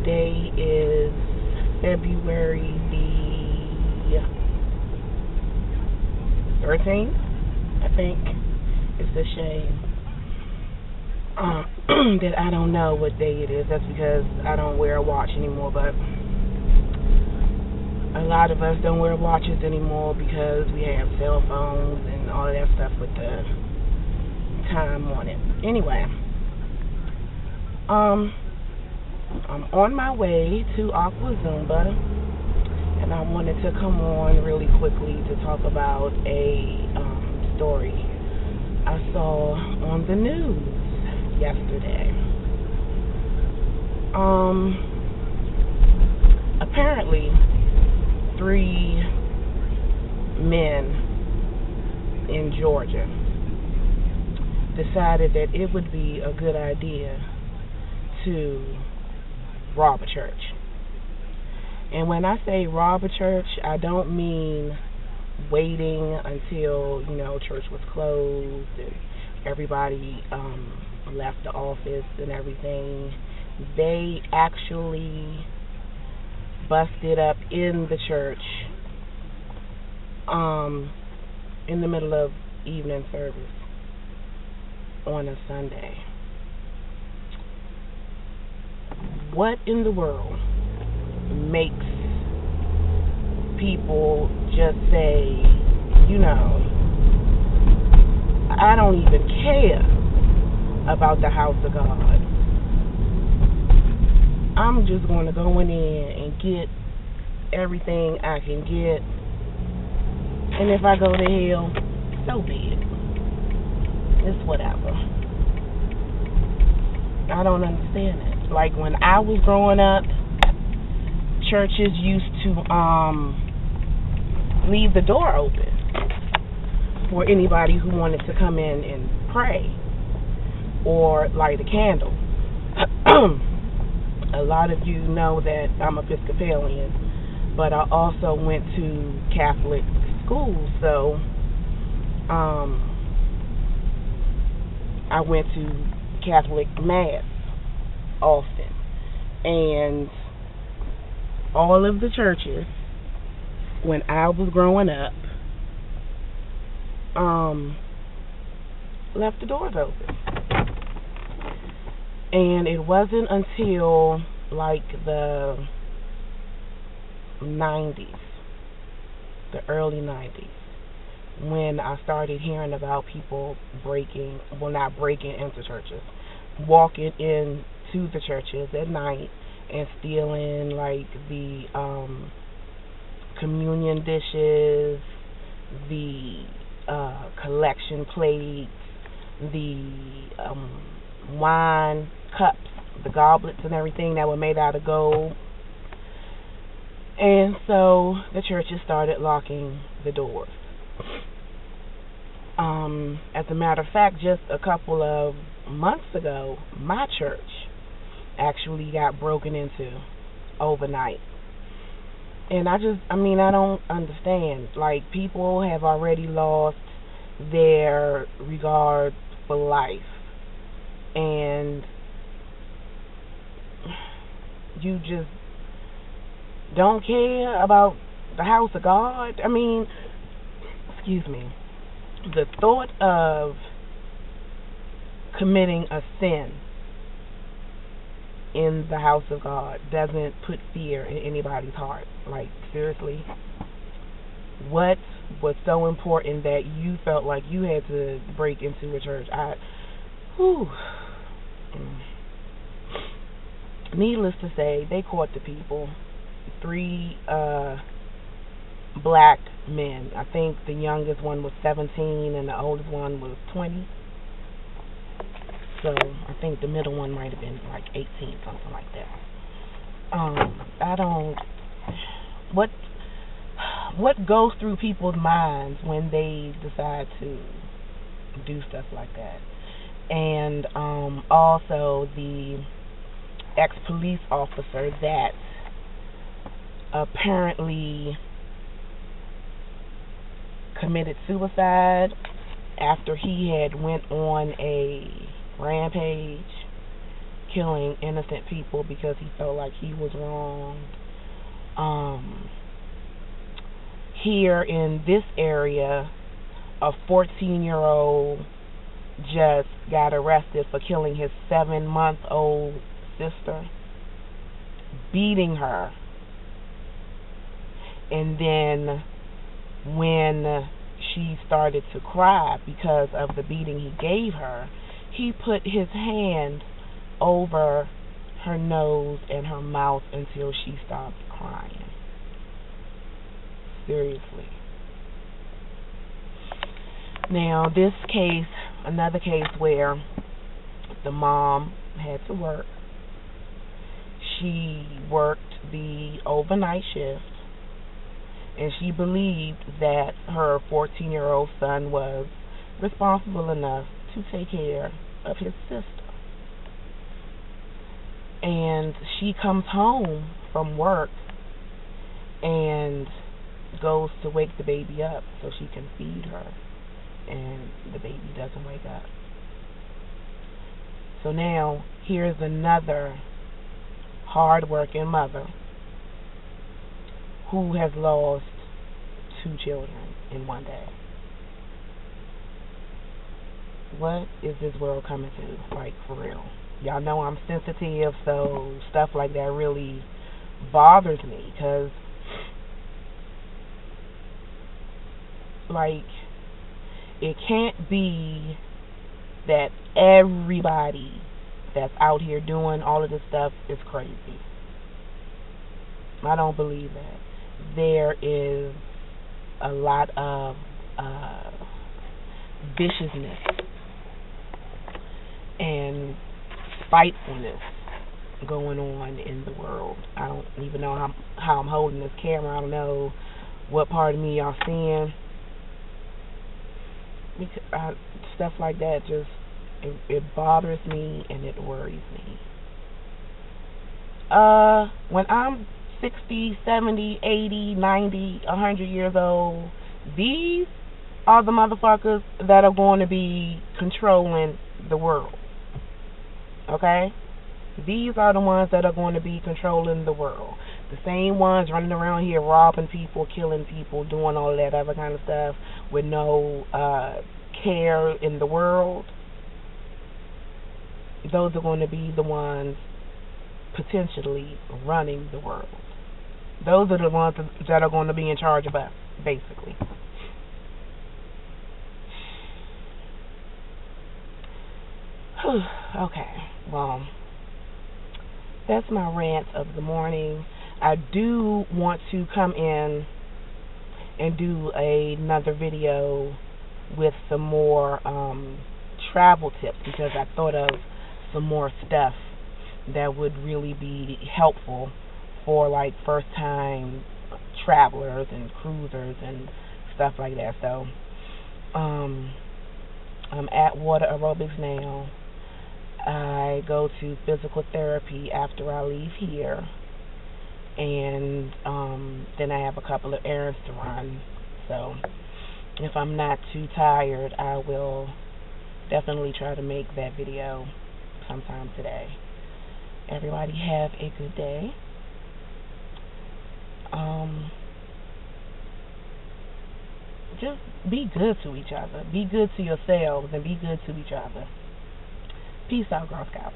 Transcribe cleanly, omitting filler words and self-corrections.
Today is February the 13th, I think. It's a shame that I don't know what day it is. That's because I don't wear a watch anymore, but a lot of us don't wear watches anymore because we have cell phones and all of that stuff with the time on it. Anyway, I'm on my way to Aqua Zumba, and I wanted to come on really quickly to talk about a story I saw on the news yesterday. Apparently, 3 men in Georgia decided that it would be a good idea to rob a church. And when I say rob a church, I don't mean waiting until, church was closed and everybody left the office and everything. They actually busted up in the church in the middle of evening service on a Sunday. What in the world makes people just say, I don't even care about the house of God. I'm just going to go in there and get everything I can get. And if I go to hell, so be it. It's whatever. I don't understand it. Like when I was growing up, churches used to leave the door open for anybody who wanted to come in and pray or light a candle. A lot of you know that I'm Episcopalian, but I also went to Catholic school, so I went to Catholic Mass often, and all of the churches when I was growing up left the doors open. And it wasn't until like the 90s, the early 90s, when I started hearing about people not breaking into churches, walking into the churches at night and stealing like the communion dishes, the collection plates, the wine cups, the goblets and everything that were made out of gold. And so the churches started locking the doors. As a matter of fact, just a couple of months ago, my church actually got broken into overnight. And I don't understand. Like, people have already lost their regard for life. And you just don't care about the house of God. Excuse me. The thought of committing a sin in the house of God doesn't put fear in anybody's heart. Like, seriously? What was so important that you felt like you had to break into a church? Needless to say, they caught the people. 3 black men. I think the youngest one was 17 and the oldest one was 20. So I think the middle one might have been like 18, something like that. What goes through people's minds when they decide to do stuff like that? And also the ex-police officer that apparently committed suicide after he had went on a rampage killing innocent people because he felt like he was wronged. Here in this area, a 14-year-old just got arrested for killing his 7-month-old sister, beating her. And then when she started to cry because of the beating he gave her, he put his hand over her nose and her mouth until she stopped crying. Seriously. Now, this case, another case where the mom had to work. She worked the overnight shift, and she believed that her 14-year-old son was responsible enough to take care of his sister. And she comes home from work and goes to wake the baby up so she can feed her, and the baby doesn't wake up. So now here's another hard-working mother who has lost 2 children in one day. What is this world coming to? Like, for real. Y'all know I'm sensitive, so stuff like that really bothers me, because, like, it can't be that everybody that's out here doing all of this stuff is crazy. I don't believe that. There is a lot of viciousness and spitefulness going on in the world. I don't even know how I'm holding this camera. I don't know what part of me y'all seeing. Stuff like that just, it bothers me and it worries me. When I'm 60, 70, 80, 90, 100 years old, these are the motherfuckers that are going to be controlling the world. Okay? These are the ones that are going to be controlling the world. The same ones running around here robbing people, killing people, doing all that other kind of stuff with no care in the world. Those are going to be the ones potentially running the world. Those are the ones that are going to be in charge of us, basically. Okay, well, that's my rant of the morning. I do want to come in and do another video with some more travel tips, because I thought of some more stuff that would really be helpful for like first time travelers and cruisers and stuff like that. So I'm at Water Aerobics now. I go to physical therapy after I leave here, and then I have a couple of errands to run. So if I'm not too tired, I will definitely try to make that video sometime today. Everybody have a good day. Just be good to each other. Be good to yourselves and be good to each other. Peace out, Girl Scouts.